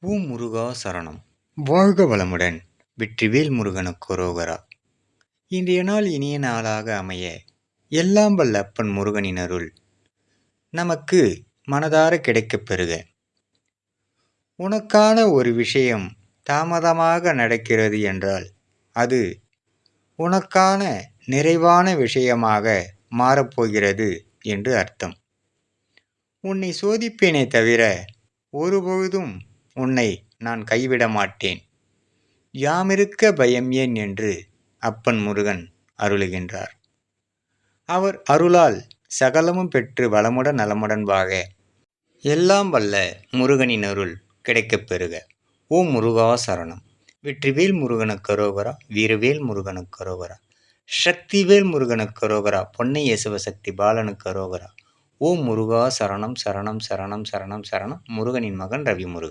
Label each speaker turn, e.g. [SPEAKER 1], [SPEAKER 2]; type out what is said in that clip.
[SPEAKER 1] ஓம் முருகா சரணம். வாழ்க வளமுடன். வெற்றிவேல் முருகனுக்கு அரோகரா. இன்றைய நாள் இனிய நாளாக அமைய எல்லாம் வல்ல அப்பன் முருகனின் அருள் நமக்கு மனதார கிடைக்கப் பெறுக. உனக்கான ஒரு விஷயம் தாமதமாக நடக்கிறது என்றால் அது உனக்கான நிறைவான விஷயமாக மாறப்போகிறது என்று அர்த்தம். உன்னை சோதிப்பேனே தவிர ஒருபொழுதும் உன்னை நான் கைவிட மாட்டேன். யாமிருக்க பயம் ஏன் என்று அப்பன் முருகன் அருளுகின்றார். அவர் அருளால் சகலமும் பெற்று வளமுடன் நலமுடன் வாழ எல்லாம் வல்ல முருகனின் அருள் கிடைக்கப் பெறுக. ஓம் முருகா சரணம். வெற்றிவேல் முருகனுக்கு அரோகரா. வீரவேல் முருகனுக்கு அரோகரா. சக்திவேல் முருகனுக்கு அரோகரா. பொன்னைய சிவசக்தி பாலனுக்கு அரோகரா. ஓம் முருகா சரணம் சரணம் சரணம் சரணம் சரணம். முருகனின் மகன் ரவி முருகன்.